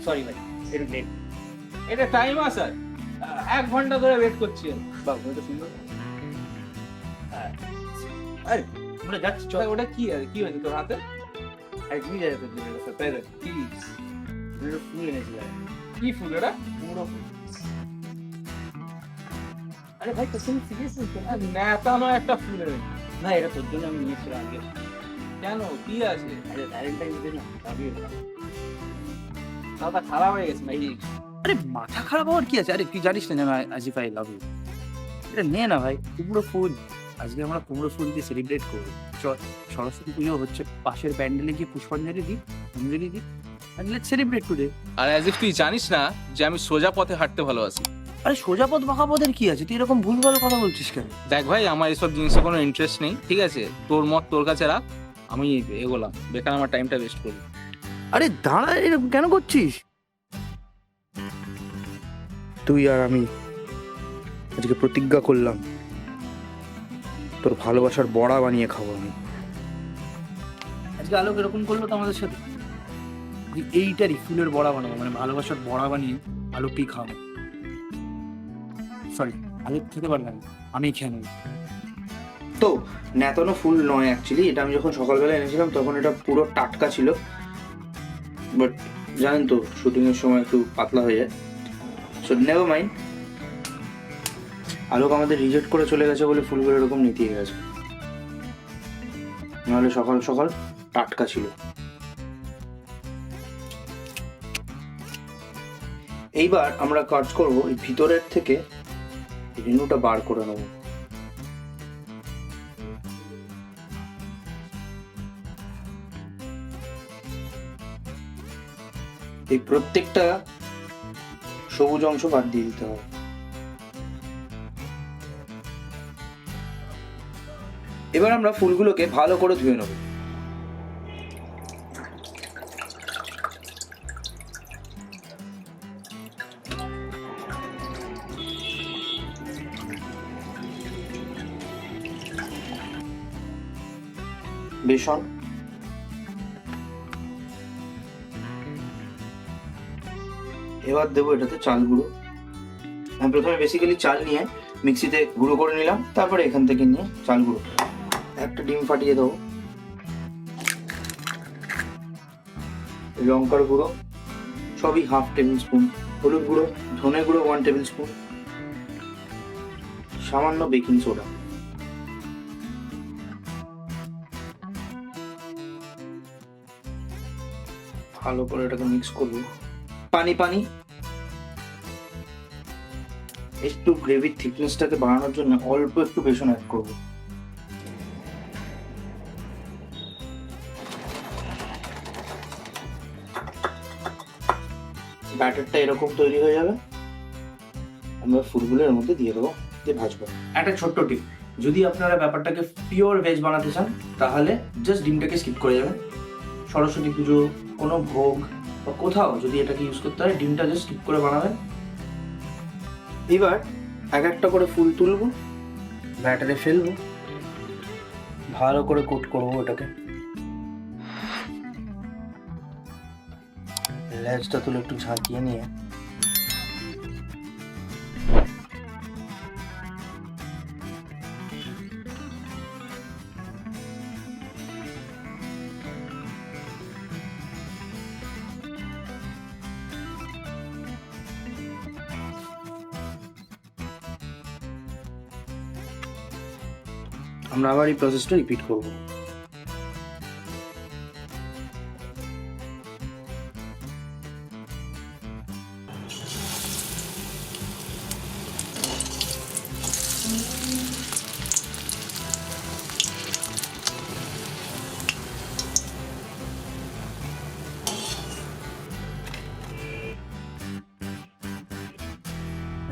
Sorry ভাই, একটু late. এটা টাইম আছে, 1 ঘন্টা ধরে ওয়েট করছি। বাবু এটা সুন্দর। হ্যাঁ, আরে আমরা যাচ্ছি, চল। ওটা কি আর কি হয়েছে তোর হাতে? আরে কি যায় তোর দিকে সাথে প্লিজ। এটা ফুল এনেছি ভাই। কি ফুল এটা? কুমড়ো ফুল। আরে ভাই তোর সঙ্গে সিরিয়াসলি নেতানো একটা ফুল এনেছি। না এটা তোর জন্য আমি নিয়েছিলাম আগে। কেন কি আছে? আরে ভ্যালেন্টাইন ডে না, আমি মাথা খারাপ হয়ে গেছে ভাই। আরে মাথা খারাপ হওয়ার কি আছে? আরে তুই জানিস না যেন আজিফ আই লাভ ইউ। এটা নে না ভাই, কুমড়ো ফুল। আজকে আমরা কুমড়ো ফুল দিয়ে সেলিব্রেট করবো। চল, সরস্বতী পুজো হচ্ছে, পাশের প্যান্ডেলে গিয়ে পুষ্পাঞ্জলি দিই, অঞ্জলি দিই, and let's celebrate today. আর অ্যাজ ইফ তুই জানিস না যে আমি সোজা পথে হাঁটতে ভালোবাসি। আরে সোজা পথ বাঁকা পথের কি আছে? তুই এরকম ভুলভাল কথা বলছিস কেন? দেখ ভাই, আমার এসব জিনিসে কোনো ইন্টারেস্ট নেই, ঠিক আছে? তোর মত তোর কাছে রাখ, আমি এগোলাম, বেকার আমার টাইমটা ওয়েস্ট করি। আরে দাঁড়া, এরকম কেন করছিস? তুই আর আমি আজকে প্রতিজ্ঞা করলাম, তোর ভালোবাসার বড়া বানিয়ে খাবো আমি। আজকে আলোক এরকম করলো তো আমাদের সাথে, এইটারই ফুলের বড়া বানাবো, মানে ভালোবাসার বড়া বানিয়ে আলোককেই খাবো। সরি, আলোক খেতে পারলাম না, আমি খেয়ে নেব। তো নেতানো ফুল নয় অ্যাকচুয়ালি, এটা আমি যখন সকালবেলা এনেছিলাম তখন এটা পুরো টাটকা ছিল, বাট জানেন তো শুটিং এর সময় একটু পাতলা হয়ে যায়, সো নেভার মাইন্ড। আলোক আমাদের রিজেক্ট করে চলে গেছে বলে ফুলগুলো এরকম নিতিয়ে গেছে, নাহলে সকাল সকাল টাটকা ছিল। এইবার আমরা কাজ করব, এই ভিতরের থেকে রেণুটা বার করে নেব। এই প্রত্যেকটা সবুজ অংশ বাদ দিয়ে দিতে হবে। এবার আমরা ফুলগুলোকে ভালো করে ধুয়ে নেব। বেসন, এবার দেবো এটাতে চাল গুঁড়ো। আমি প্রথমে বেসিক্যালি চাল নিয়ে মিক্সিতে গুঁড়ো করে নিলাম, তারপরে এখান থেকে নিয়ে চাল গুঁড়ো। একটা ডিম ফাটিয়ে দেবো, লঙ্কার গুঁড়ো সবই 1/2 টেবিল স্পুন, হলুদ গুঁড়ো, ধনে গুঁড়ো 1 টেবিল স্পুন, সামান্য বেকিং সোডা। ভালো করে এটাকে মিক্স করবো। পানি পানি, একটু গ্রেভির থিকনেসটাকে বাড়ানোর জন্য অল্প একটু বেসন অ্যাড করবো। ব্যাটারটা এরকম তৈরি হয়ে যাবে, আমরা ফুলগুলো এর মধ্যে দিয়ে দেবো, দিয়ে ভাজবো। একটা ছোট্ট টিপ, যদি আপনারা ব্যাপারটাকে পিওর ভেজ বানাতে চান তাহলে জাস্ট ডিমটাকে স্কিপ করে যাবেন। সরস্বতী পুজো, কোনো ভোগ বা কোথাও যদি এটাকে ইউজ করতে হয়, ডিমটা জাস্ট স্কিপ করে বানাবেন। এবার এক একটা করে ফুল তুলবো, ব্যাটারে ফেলবো, ভালো করে কোট করবো এটাকে। লেজটা তুলে একটু ঝাঁকিয়ে নিয়ে আমরা আবার এই প্রসেসটা রিপিট করব।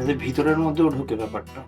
এদের ভিতরের মধ্যেও ঢোকে ব্যাপারটা।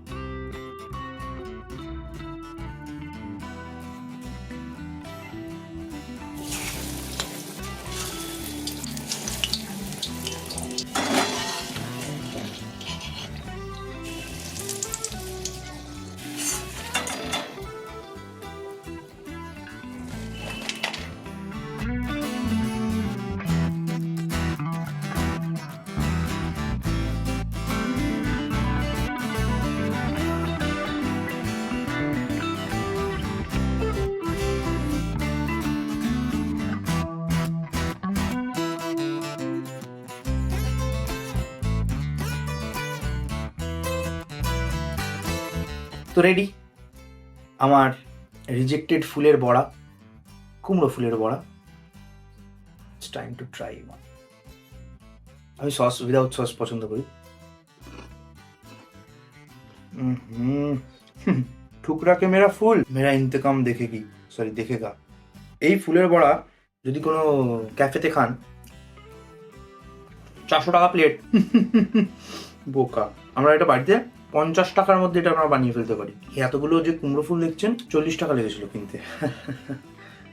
তো রেডি আমার রিজেক্টেড ফুলের বড়া, কুমড়ো ফুলের বড়া। It's time to try one. আমি সস উইদাউট সস পছন্দ করি। ठुकरा के मेरा फूल मेरा इंतकाम देखेगी, सॉरी देखेगा। এই ফুলের বড়া যদি কোনো ক্যাফেতে খান 400 টাকা প্লেট। বোকা, আমরা এটা বাড়িতে 50 টাকার মধ্যে এটা আমরা বানিয়ে ফেলতে পারি। এতগুলো যে কুমড়ো ফুল দেখছেন 40 টাকা লেগেছিল কিনতে।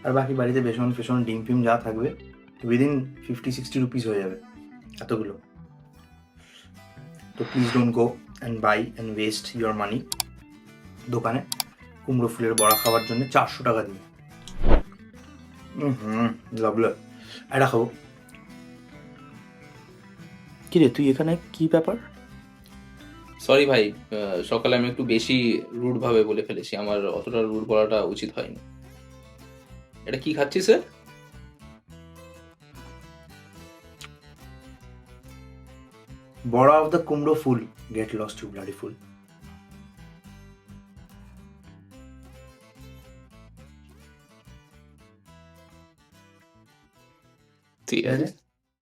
আর বাকি বাড়িতে বেসন ফেসন ডিম ফিম যা থাকবে উইদিন 50-60 রুপিস হয়ে যাবে এতগুলো। তো please don't go and buy and waste your money দোকানে কুমড়ো ফুলের বড়া খাওয়ার জন্য 400 টাকা দিয়ে। লাভলে এটা খাবো। কিরে তুই এখানে কি ব্যাপার? সরি ভাই, সকালে আমি একটু বেশি রুড ভাবে বলে ফেলেছি, আমার অতটা রুড বলাটা উচিত হয়নি। এটা কি খাচ্ছিস স্যার? বড়া অফ দ্য কুমড়ো ফুল, get lost you bloody fool. ঠিক আছে।